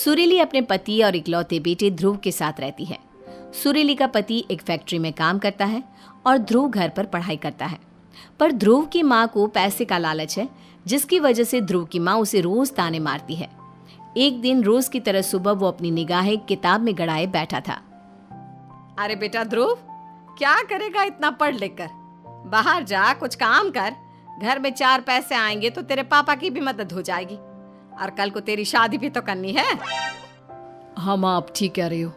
सुरीली अपने पति और इकलौते बेटे ध्रुव के साथ रहती है। सुरीली का पति एक फैक्ट्री में काम करता है और ध्रुव घर पर पढ़ाई करता है। पर ध्रुव की माँ को पैसे का लालच है, जिसकी वजह से ध्रुव की माँ उसे रोज ताने मारती है। एक दिन रोज की तरह सुबह वो अपनी निगाहें किताब में गड़ाए बैठा था। अरे बेटा ध्रुव, क्या करेगा इतना पढ़ लिख कर? बाहर जा, कुछ काम कर। घर में 4 पैसे आएंगे तो तेरे पापा की भी मदद हो जाएगी। और कल को तेरी शादी भी तो करनी है। हाँ माँ, आप ठीक कह रही हो।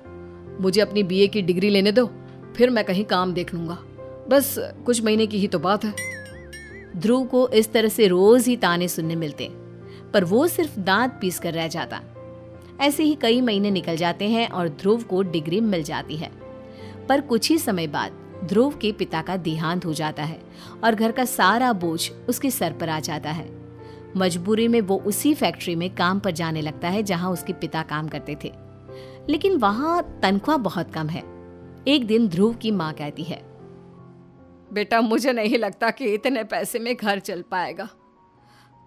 मुझे अपनी बीए की डिग्री लेने दो, फिर मैं कहीं काम देख लूंगा। बस कुछ महीने की ही तो बात है। ध्रुव को इस तरह से रोज ही ताने सुनने मिलते, पर वो सिर्फ दांत पीस कर रह जाता। ऐसे ही कई महीने निकल जाते हैं और ध्रुव को डिग्री मिल जाती है। पर कुछ ही समय बाद ध्रुव के पिता का देहांत हो जाता है और घर का सारा बोझ उसके सर पर आ जाता है। मजबूरी में वो उसी फैक्ट्री में काम पर जाने लगता है जहां उसके पिता काम करते थे, लेकिन वहां तनख्वाह बहुत कम है। एक दिन ध्रुव की माँ कहती है, बेटा मुझे नहीं लगता कि इतने पैसे में घर चल पाएगा।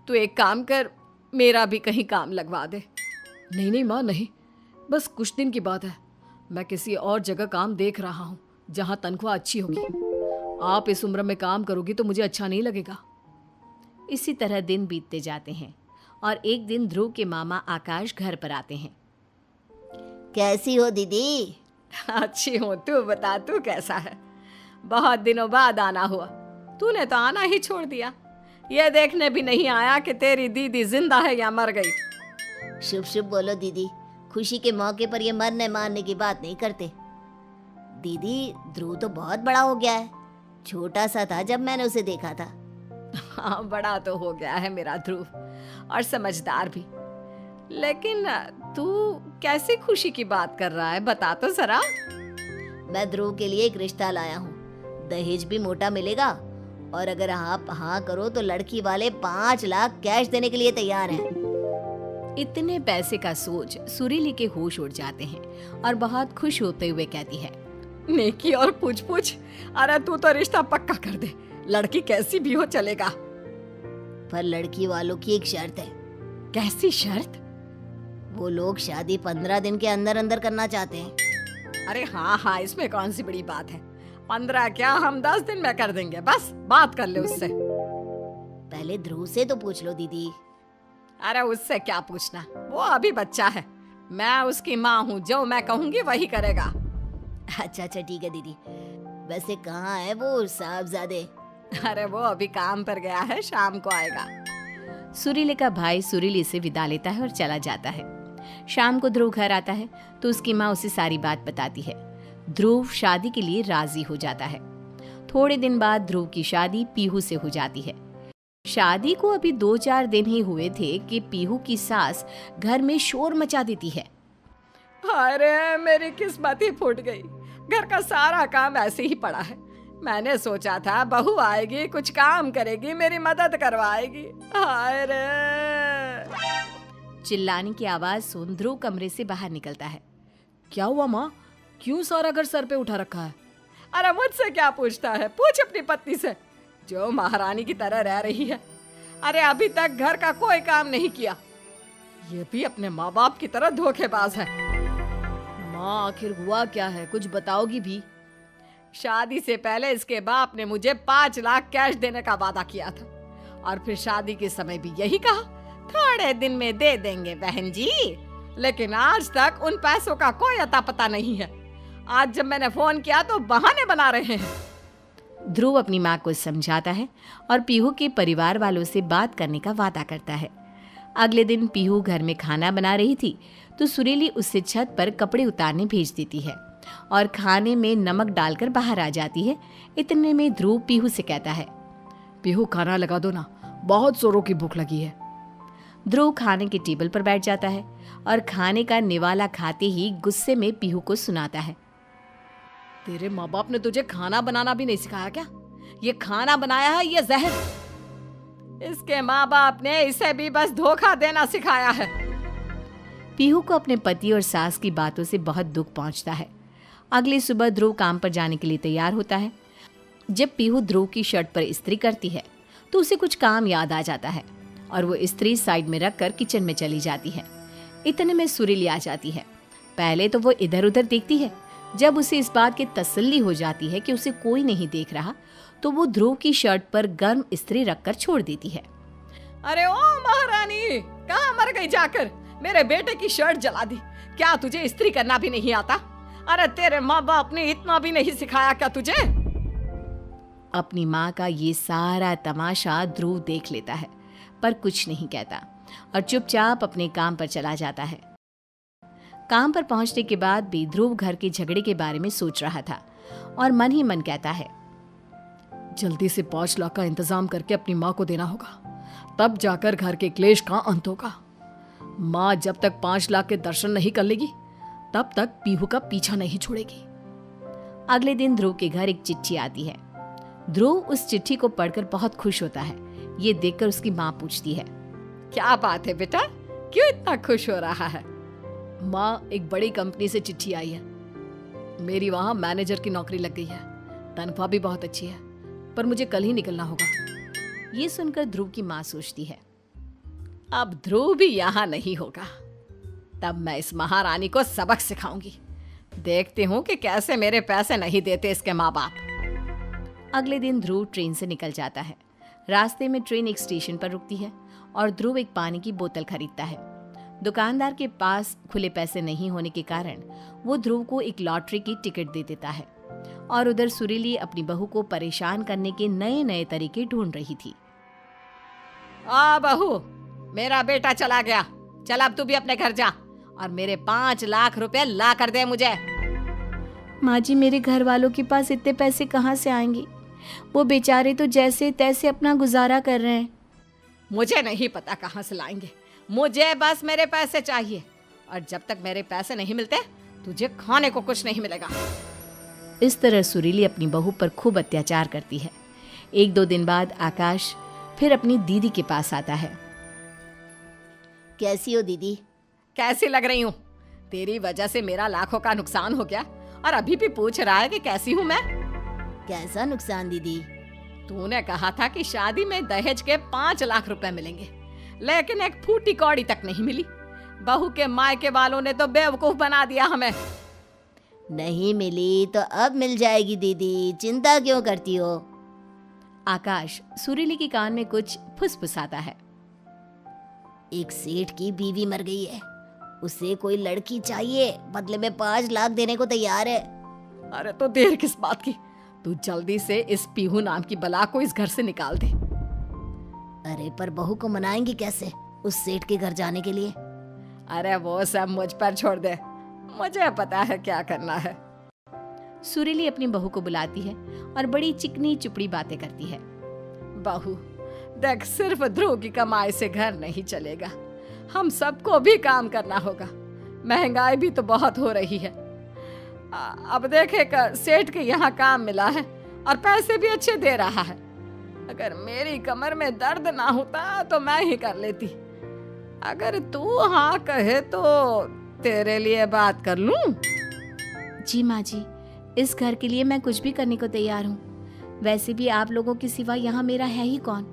तू एक काम कर, मेरा भी कहीं काम लगवा दे। नहीं नहीं माँ, नहीं, बस कुछ दिन की बात है। मैं किसी और जगह काम देख रहा हूँ जहाँ तनख्वाह अच्छी होगी। आप इस उम्र में काम करोगी तो मुझे अच्छा नहीं लगेगा। इसी तरह दिन बीतते जाते हैं और एक दिन ध्रुव के मामा आकाश घर पर आते हैं। कैसी हो दीदी? अच्छी हूँ, तू बता, तू कैसा है? बहुत दिनों बाद आना हुआ। तूने तो आना ही छोड़ दिया। ये देखने भी नहीं आया कि तेरी दीदी जिंदा है या मर गई। शुभ शुभ बोलो दीदी। खुशी के मौके पर ये मरने मारने की बात नहीं करते। दीदी, ध्रुव तो बहुत बड़ा हो गया है। छोटा सा था जब मैंने उसे देखा था। हाँ, बड़ा तो हो गया है मेरा ध्रुव, और समझदार भी। लेकिन तू कैसी खुशी की बात कर रहा है, बता तो जरा। मैं ध्रुव के लिए एक रिश्ता लाया हूँ। दहेज भी मोटा मिलेगा, और अगर आप हाँ करो तो लड़की वाले 5 लाख कैश देने के लिए तैयार हैं। इतने पैसे का सोच सुरीली के होश उड़ जाते हैं और बहुत खुश होते हुए कहती है, नेकी और पूछ पूछ। अरे तू तो रिश्ता पक्का कर दे, लड़की कैसी भी हो चलेगा। पर लड़की वालों की एक शर्त है। कैसी शर्त? वो लोग शादी 15 दिन के अंदर अंदर करना चाहते हैं। अरे हाँ हाँ, इसमें कौन सी बड़ी बात है। 15 क्या, हम 10 दिन में कर देंगे। बस बात कर ले उससे। पहले ध्रुव से तो पूछ लो दीदी। अरे उससे क्या पूछना, वो अभी बच्चा है। मैं उसकी माँ हूँ, जो मैं कहूँगी वही करेगा। अच्छा अच्छा ठीक है दीदी। वैसे कहाँ है वो साहबजादे? अरे वो अभी काम पर गया है, शाम को आएगा। सुरीली का भाई सुरीली से विदा लेता है और चला जाता है। शाम को ध्रुव घर आता है तो उसकी माँ उसे सारी बात बताती है। ध्रुव शादी के लिए राजी हो जाता है। थोड़े दिन बाद ध्रुव की शादी पीहू से हो जाती है। शादी को अभी 2-4 दिन ही हुए थे कि पीहू की सास घर में शोर मचा देती है। अरे मेरी किस्मत ही फूट गई। घर का सारा काम ऐसे ही पड़ा है। मैंने सोचा था बहू आएगी, कुछ काम करेगी, मेरी मदद करवाएगी। अरे चिल्लाने की आवाज सुन ध्रुव कमरे से बाहर निकलता है। क्या हुआ माँ? क्यों सारा घर सर पे उठा रखा है? अरे मुझसे क्या पूछता है, पूछ अपनी पत्नी से, जो महारानी की तरह रह रही है। अरे अभी तक घर का कोई काम नहीं किया। ये भी अपने माँ बाप की तरह धोखेबाज है। माँ आखिर हुआ क्या है, कुछ बताओगी भी? शादी से पहले इसके बाप ने मुझे 5 लाख कैश देने का वादा किया था, और फिर शादी के समय भी यही कहा, थोड़े दिन में दे देंगे बहन जी। लेकिन आज तक उन पैसों का कोई अता पता नहीं है। आज जब मैंने फोन किया तो बहाने बना रहे हैं। ध्रुव अपनी माँ को समझाता है और पीहू के परिवार वालों से बात करने का वादा करता है। अगले दिन पीहू घर में खाना बना रही थी तो सुरीली उससे छत पर कपड़े उतारने भेज देती है और खाने में नमक डालकर बाहर आ जाती है। इतने में ध्रुव पीहू से कहता है, पीहू खाना लगा दो ना, बहुत जोरों की भूख लगी है। ध्रुव खाने के टेबल पर बैठ जाता है और खाने का निवाला खाते ही गुस्से में पीहू को सुनाता है, तेरे माँ बाप ने तुझे खाना बनाना भी नहीं सिखाया क्या? ये खाना बनाया है ये जहर। इसके माँ बाप ने इसे भी बस धोखा देना सिखाया है। पीहू को अपने पति और सास की बातों से बहुत दुख पहुंचता है। अगली सुबह ध्रुव काम पर जाने के लिए तैयार होता है। जब पीहू ध्रुव की शर्ट पर इस्त्री करती है तो उसे कुछ काम याद आ जाता है और वो इस्त्री साइड में रखकर किचन में चली जाती है। इतने में सुरीली आ जाती है। पहले तो वो इधर उधर देखती है। जब उसे इस बात की तसल्ली हो जाती है कि उसे कोई नहीं देख रहा, तो वो ध्रुव की शर्ट पर गर्म इस्त्री रखकर छोड़ देती है। अरे ओ महारानी, कहाँ मर गई जाकर? मेरे बेटे की शर्ट जला दी। क्या तुझे इस्त्री करना भी नहीं आता? अरे तेरे माँ बाप ने इतना भी नहीं सिखाया क्या तुझे? अपनी माँ का ये सारा तमाशा ध्रुव देख लेता है, पर कुछ नहीं कहता और चुपचाप अपने काम पर चला जाता है। काम पर पहुंचने के बाद भी ध्रुव घर के झगड़े के बारे में सोच रहा था और मन ही मन कहता है, जल्दी से 5 लाख का इंतजाम करके अपनी माँ को देना होगा, तब जाकर घर के क्लेश का अंत होगा। माँ जब तक 5 लाख के दर्शन नहीं कर लेगी, तब तक पीहू का पीछा नहीं छोड़ेगी। अगले दिन ध्रुव के घर एक चिट्ठी आती है। ध्रुव उस चिट्ठी को पढ़कर बहुत खुश होता है। ये देखकर उसकी माँ पूछती है, क्या बात है बेटा, क्यों इतना खुश हो रहा है? माँ, एक बड़ी कंपनी से चिट्ठी आई है। मेरी वहाँ मैनेजर की नौकरी लग गई है। तनख्वाह भी बहुत अच्छी है, पर मुझे कल ही निकलना होगा। ये सुनकर ध्रुव की माँ सोचती है, अब ध्रुव भी यहाँ नहीं होगा, तब मैं इस महारानी को सबक सिखाऊंगी। देखती हूँ कि कैसे मेरे पैसे नहीं देते इसके माँ बाप। अगले दिन ध्रुव ट्रेन से निकल जाता है। रास्ते में ट्रेन एक स्टेशन पर रुकती है और ध्रुव एक पानी की बोतल खरीदता है। दुकानदार के पास खुले पैसे नहीं होने के कारण वो ध्रुव को एक लॉटरी की टिकट दे देता है और उधर सुरीली अपनी बहू को परेशान करने के नए नए तरीके ढूंढ रही थी। आ बहू, मेरा बेटा चला गया, चल अब तू भी अपने घर जा और मेरे 5 लाख रुपए ला कर दे मुझे। माँ जी, मेरे घर वालों के पास इतने पैसे कहाँ से आएंगे? वो बेचारे तो जैसे तैसे अपना गुजारा कर रहे हैं। मुझे नहीं पता कहाँ से लाएंगे, मुझे बस मेरे पैसे चाहिए, और जब तक मेरे पैसे नहीं मिलते तुझे खाने को कुछ नहीं मिलेगा। इस तरह सुरीली अपनी बहू पर खूब अत्याचार करती है। 1-2 दिन बाद आकाश फिर अपनी दीदी के पास आता है। कैसी हो दीदी? कैसी लग रही हूँ? तेरी वजह से मेरा लाखों का नुकसान हो गया और अभी भी पूछ रहा है कि कैसी हूँ मैं? कैसा नुकसान दीदी? तूने कहा था कि शादी में दहेज के 5 लाख रुपए मिलेंगे, लेकिन एक फूटी कौड़ी तक नहीं मिली। बहू के मायके वालों ने तो बेवकूफ बना दिया हमें। नहीं मिली तो अब मिल जाएगी दीदी, चिंता क्यों करती हो? आकाश सुरीली के कान में कुछ फुसफुसाता है। एक सेठ की बीवी मर गई है, उसे कोई लड़की चाहिए, बदले में 5 लाख देने को तैयार है। अरे तो देर किस बात की, तू जल्दी से इस पीहू नाम की बला को इस घर से निकाल दे। अरे पर बहू को मनाएंगी कैसे उस सेठ के घर जाने के लिए? अरे वो सब मुझ पर छोड़ दे, मुझे पता है क्या करना है। सुरीली अपनी बहू को बुलाती है और बड़ी चिकनी चुपड़ी बातें करती है। बहू देख, सिर्फ ध्रुव की कमाई से घर नहीं चलेगा, हम सबको भी काम करना होगा। महंगाई भी तो बहुत हो रही है। अब देखे सेठ के यहाँ काम मिला है और पैसे भी अच्छे दे रहा है। अगर मेरी कमर में दर्द ना होता तो मैं ही कर लेती। अगर तू हाँ कहे तो तेरे लिए बात कर लूं। जी माँ जी, इस घर के लिए मैं कुछ भी करने को तैयार हूँ। वैसे भी आप लोगों के सिवा यहाँ मेरा है ही कौन।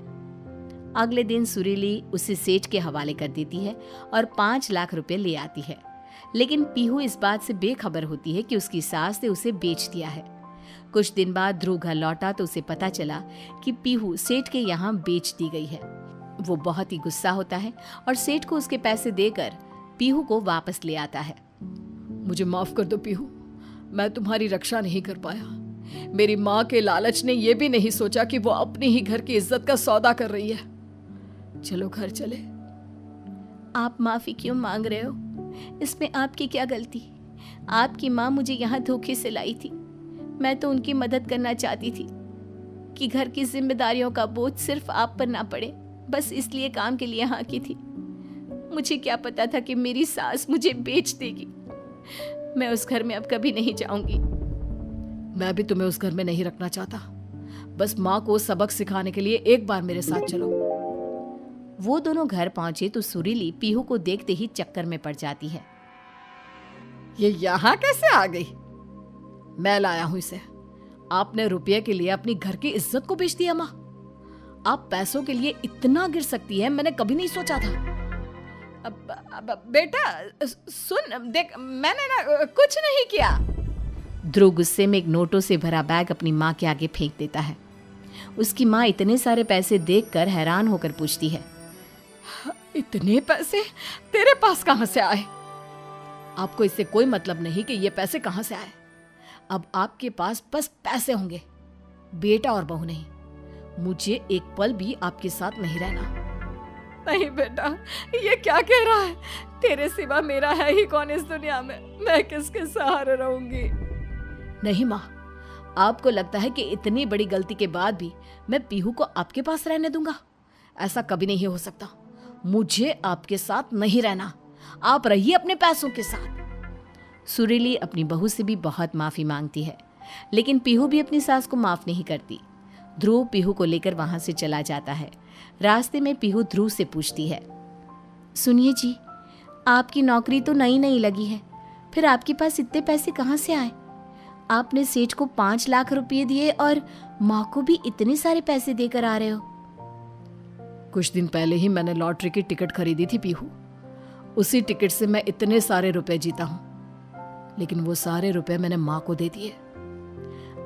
अगले दिन सुरीली उसे सेठ के हवाले कर देती है और 5 लाख रुपए ले आती है। लेकिन पीहू इस बात से बेखबर होती है कि उसकी सास ने उसे बेच दिया है। कुछ दिन बाद ध्रुव घर लौटा तो उसे पता चला कि पीहू सेठ के यहाँ बेच दी गई है। वो बहुत ही गुस्सा होता है और सेठ को उसके पैसे देकर पीहू को वापस ले आता है। मुझे माफ कर दो पीहू, मैं तुम्हारी रक्षा नहीं कर पाया। मेरी माँ के लालच ने यह भी नहीं सोचा कि वो अपनी ही घर की इज्जत का सौदा कर रही है। चलो घर चले। आप माफी क्यों मांग रहे हो? इसमें आपकी क्या गलती? आपकी माँ मुझे यहाँ धोखे से लाई थी। मैं तो उनकी मदद करना चाहती थी कि घर की जिम्मेदारियों का बोझ सिर्फ आप पर ना पड़े, बस इसलिए काम के लिए यहाँ की थी। मुझे क्या पता था कि मेरी सास मुझे बेच देगी। मैं उस घर में अब कभी नहीं जाऊंगी। मैं भी तुम्हें उस घर में नहीं रखना चाहता। बस माँ को सबक सिखाने के लिए एक बार मेरे साथ चलो। वो दोनों घर पहुंचे तो सुरीली पीहू को देखते ही चक्कर में पड़ जाती है। ये यहाँ कैसे आ गई? मैं लाया हूं इसे। आपने रुपये के लिए अपनी घर की इज्जत को बेच दिया माँ। आप पैसों के लिए इतना गिर सकती है, मैंने कभी नहीं सोचा था। बेटा सुन, देख मैंने ना कुछ नहीं किया। ध्रुव गुस्से में एक नोटों से भरा बैग अपनी माँ के आगे फेंक देता है। उसकी माँ इतने सारे पैसे देखकर हैरान होकर पूछती है, इतने पैसे तेरे पास कहां से आए? आपको इससे कोई मतलब नहीं कि ये पैसे कहां से आए। अब आपके पास बस पैसे होंगे, बेटा और बहू नहीं। मुझे एक पल भी आपके साथ नहीं रहना। नहीं बेटा, ये क्या कह रहा है? तेरे सिवा मेरा है ही कौन इस दुनिया में? मैं किसके सहारे रहूंगी? नहीं माँ, आपको लगता है कि इतनी बड़ी गलती के बाद भी मैं पीहू को आपके पास रहने दूंगा? ऐसा कभी नहीं हो सकता। मुझे आपके साथ नहीं रहना। आप रहिए अपने पैसों के साथ। सुरीली अपनी बहू से भी बहुत माफी मांगती है, लेकिन पीहू भी अपनी सास को माफ नहीं करती। ध्रुव पीहू को लेकर वहां से चला जाता है। रास्ते में पीहू ध्रुव से पूछती है, सुनिए जी, आपकी नौकरी तो नई नई लगी है, फिर आपके पास इतने पैसे कहाँ से आए? आपने सेठ को 5 लाख रुपए दिए और माँ को भी इतने सारे पैसे देकर आ रहे हो। कुछ दिन पहले ही मैंने लॉटरी की टिकट खरीदी थी पीहू। उसी टिकट से मैं इतने सारे रुपए जीता हूं, लेकिन वो सारे रुपए मैंने माँ को दे दिए।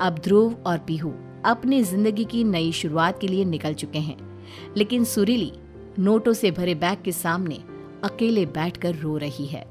अब ध्रुव और पीहू अपनी जिंदगी की नई शुरुआत के लिए निकल चुके हैं, लेकिन सुरीली नोटों से भरे बैग के सामने अकेले बैठकर रो रही है।